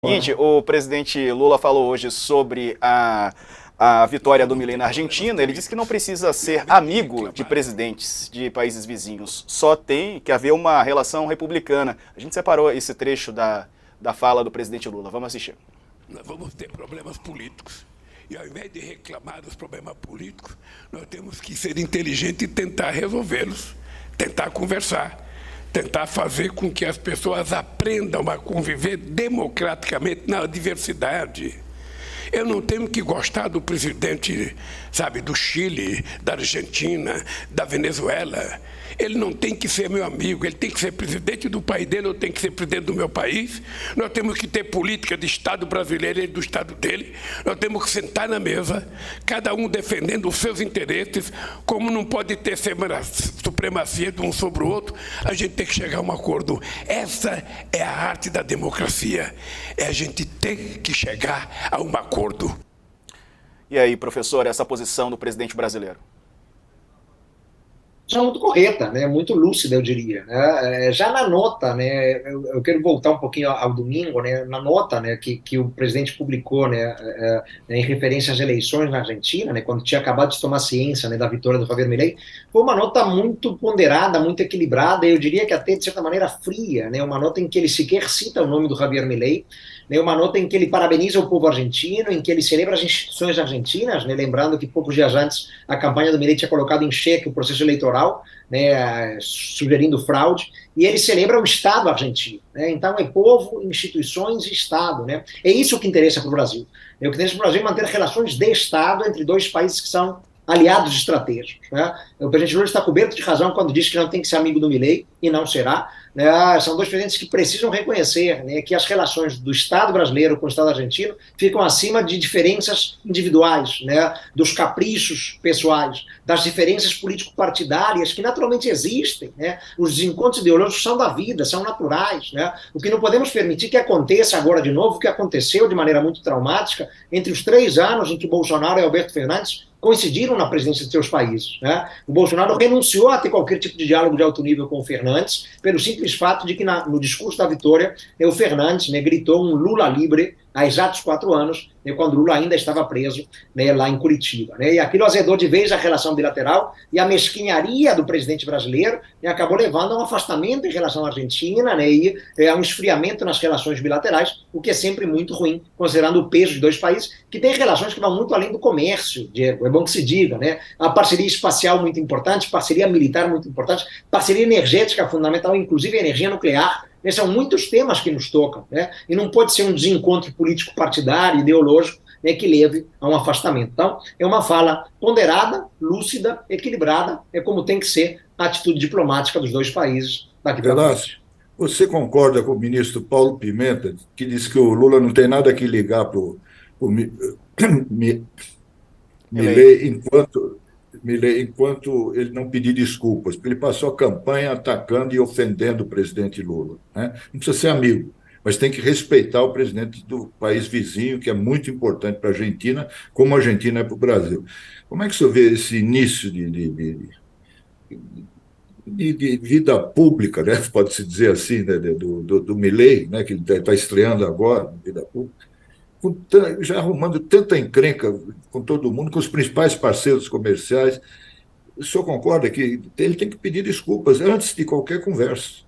Seguinte, o presidente Lula falou hoje sobre a vitória do Milei na Argentina. Ele disse que não precisa ser amigo de presidentes de países vizinhos, só tem que haver uma relação republicana. A gente separou esse trecho da fala do presidente Lula. Vamos assistir. Nós vamos ter problemas políticos. E ao invés de reclamar dos problemas políticos, nós temos que ser inteligentes e tentar resolvê-los, tentar conversar, tentar fazer com que as pessoas aprendam a conviver democraticamente na diversidade. Eu não tenho que gostar do presidente, sabe, do Chile, da Argentina, da Venezuela. Ele não tem que ser meu amigo, ele tem que ser presidente do país dele, eu tenho que ser presidente do meu país. Nós temos que ter política de Estado brasileiro e do Estado dele. Nós temos que sentar na mesa, cada um defendendo os seus interesses. Como não pode ter supremacia de um sobre o outro, a gente tem que chegar a um acordo. Essa é a arte da democracia, é a gente ter que chegar a um acordo. E aí, professor, essa posição do presidente brasileiro? Já muito correta, né? Muito lúcida, eu diria. Né? Já na nota, né? Eu quero voltar um pouquinho ao domingo, né? Na nota, né? Que o presidente publicou, né? Em referência às eleições na Argentina, né? Quando tinha acabado de tomar ciência, né? Da vitória do Javier Milei, foi uma nota muito ponderada, muito equilibrada, eu diria que até de certa maneira fria, né? Uma nota em que ele sequer cita o nome do Javier Milei, né? Uma nota em que ele parabeniza o povo argentino, em que ele celebra as instituições argentinas, né? Lembrando que poucos dias antes a campanha do Milei tinha colocado em xeque o processo eleitoral, né, sugerindo fraude, e ele celebra o Estado argentino. Né? Então é povo, instituições e Estado. Né? É isso que interessa para o Brasil. O que interessa para o Brasil é manter relações de Estado entre dois países que são aliados estratégicos. Né? O presidente Lula está coberto de razão quando diz que não tem que ser amigo do Milei, e não será. Né? São dois presidentes que precisam reconhecer, né, que as relações do Estado brasileiro com o Estado argentino ficam acima de diferenças individuais, né, dos caprichos pessoais, das diferenças político-partidárias que naturalmente existem. Né? Os desencontros ideológicos são da vida, são naturais. Né? O que não podemos permitir que aconteça agora de novo, o que aconteceu de maneira muito traumática entre os 3 anos em que Bolsonaro e Alberto Fernandes coincidiram na presidência de seus países. Né? O Bolsonaro renunciou a ter qualquer tipo de diálogo de alto nível com o Fernandes, pelo simples fato de que no discurso da vitória, o Fernandes, né, gritou um Lula livre há exatos 4 anos, né, quando Lula ainda estava preso, né, lá em Curitiba. Né, e aquilo azedou de vez a relação bilateral, e a mesquinharia do presidente brasileiro, né, acabou levando a um afastamento em relação à Argentina, né, e a um esfriamento nas relações bilaterais, o que é sempre muito ruim, considerando o peso de dois países que têm relações que vão muito além do comércio, Diego, é bom que se diga. Né, a parceria espacial muito importante, parceria militar muito importante, parceria energética fundamental, inclusive a energia nuclear. São muitos temas que nos tocam, né? E não pode ser um desencontro político-partidário, ideológico, né, que leve a um afastamento. Então, é uma fala ponderada, lúcida, equilibrada, é como tem que ser a atitude diplomática dos dois países daqui para frente. Você concorda com o ministro Paulo Pimenta, que diz que o Lula não tem nada que ligar para o Milei enquanto ele não pedir desculpas, porque ele passou a campanha atacando e ofendendo o presidente Lula. Né? Não precisa ser amigo, mas tem que respeitar o presidente do país vizinho, que é muito importante para a Argentina, como a Argentina é para o Brasil. Como é que você vê esse início de vida pública, né? Pode-se dizer assim, né? do Milei, né? Que ele está estreando agora na vida pública, já arrumando tanta encrenca com todo mundo, com os principais parceiros comerciais? O senhor concorda que ele tem que pedir desculpas antes de qualquer conversa?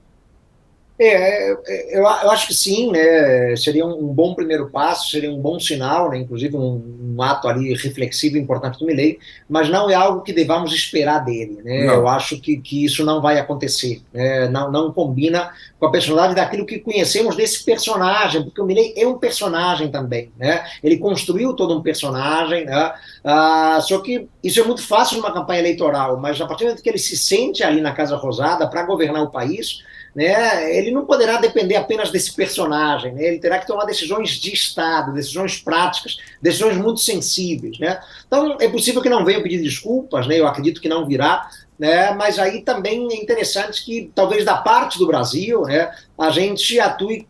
Eu acho que sim, né? Seria um bom primeiro passo, seria um bom sinal, né? Inclusive um ato ali reflexivo importante do Milei, mas não é algo que devamos esperar dele. Né? Eu acho que isso não vai acontecer, né? Não combina com a personalidade daquilo que conhecemos desse personagem, porque o Milei é um personagem também. Né? Ele construiu todo um personagem, né? Só que isso é muito fácil numa campanha eleitoral, mas a partir do momento que ele se sente ali na Casa Rosada para governar o país, né, ele não poderá depender apenas desse personagem, né, ele terá que tomar decisões de Estado, decisões práticas, decisões muito sensíveis. Né. Então, é possível que não venha pedir desculpas, né, eu acredito que não virá, né, mas aí também é interessante que, talvez da parte do Brasil, né, a gente atue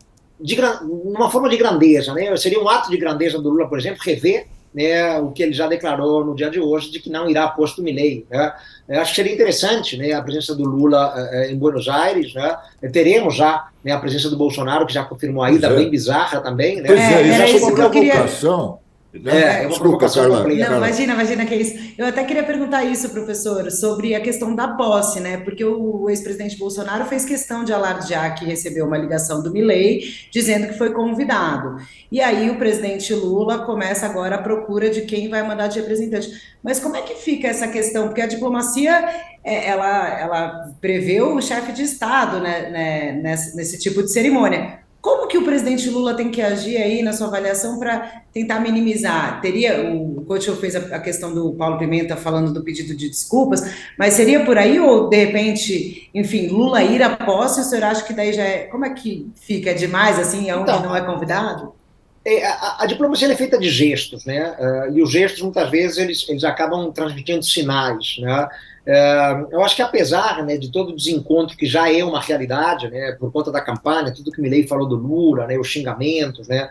numa forma de grandeza. Né, seria um ato de grandeza do Lula, por exemplo, rever né, o que ele já declarou no dia de hoje, de que não irá posto Milei. Né? Eu acho que seria interessante, né, a presença do Lula em Buenos Aires, né? Teremos já, né, a presença do Bolsonaro, que já confirmou a ida, bem bizarra também. Né? Pois é, Era isso é isso uma que eu queria. provocação. Né? É uma Desculpa, provocação Carla. completa. Não, imagina que é isso. Eu até queria perguntar isso, professor, sobre a questão da posse, né? Porque o ex-presidente Bolsonaro fez questão de alardear que recebeu uma ligação do Milei, dizendo que foi convidado. E aí o presidente Lula começa agora a procura de quem vai mandar de representante. Mas como é que fica essa questão? Porque a diplomacia, ela prevê o chefe de Estado, né, nesse tipo de cerimônia. Como que o presidente Lula tem que agir aí na sua avaliação para tentar minimizar? O Coutinho fez a questão do Paulo Pimenta falando do pedido de desculpas, mas seria por aí ou, de repente, enfim, Lula ir à posse, o senhor acha que daí já é... Como é que fica? É demais, assim, aonde Então, não é convidado? a diplomacia é feita de gestos, né? E os gestos, muitas vezes, eles acabam transmitindo sinais, né? Eu acho que apesar, né, de todo o desencontro que já é uma realidade, né, por conta da campanha, tudo que o Milei falou do Lula, né, os xingamentos, né,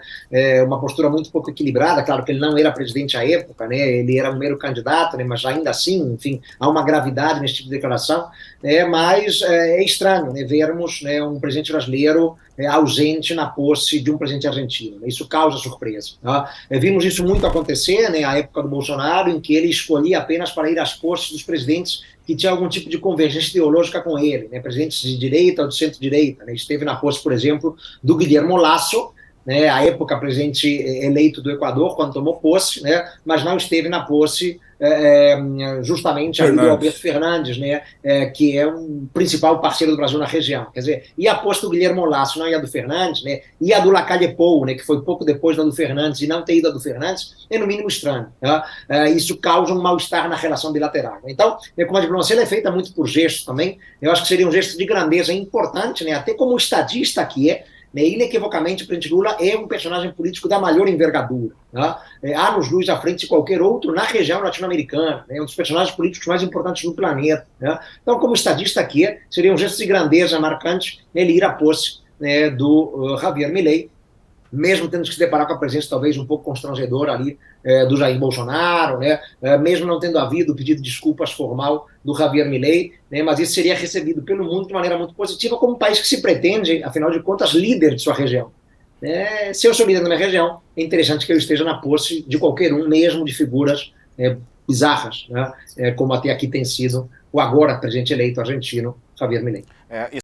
uma postura muito pouco equilibrada, claro que ele não era presidente à época, né, ele era um mero candidato, né, mas ainda assim, enfim, há uma gravidade nesse tipo de declaração, mas é estranho, né, vermos, né, um presidente brasileiro ausente na posse de um presidente argentino, né, isso causa surpresa. Tá? Vimos isso muito acontecer, né, à época do Bolsonaro, em que ele escolhia apenas para ir às posses dos presidentes que tinha algum tipo de convergência ideológica com ele, né, presidentes de direita ou de centro-direita. Né, esteve na posse, por exemplo, do Guillermo Lasso, né, à época presidente eleito do Equador, quando tomou posse, né, mas não esteve na posse justamente ali do Alberto Fernandes, né, que é o principal parceiro do Brasil na região. Quer dizer, e a posse do Guillermo Lasso, não ia do Fernandes, né, e a do Lacalle Pou, né, que foi pouco depois da do Fernandes, e não ter ido a do Fernandes, é no mínimo estranho. Né? Isso causa um mal-estar na relação bilateral. Então, como a diplomacia é feita muito por gestos também, eu acho que seria um gesto de grandeza importante, né, até como estadista que é, né, inequivocamente, o presidente Lula é um personagem político da maior envergadura. Tá? Anos-luz à frente de qualquer outro na região latino-americana. É um dos personagens políticos mais importantes do planeta. Né? Então, como estadista aqui, seria um gesto de grandeza marcante ele ir à posse, né, do Javier Milei, mesmo tendo que se deparar com a presença talvez um pouco constrangedora ali do Jair Bolsonaro, né, mesmo não tendo havido o pedido de desculpas formal do Javier Milei, né, mas isso seria recebido pelo mundo de maneira muito positiva como um país que se pretende, afinal de contas, líder de sua região. Se eu sou líder da minha região, é interessante que eu esteja na posse de qualquer um, mesmo de figuras bizarras, né, como até aqui tem sido o agora presidente eleito argentino, Javier Milei.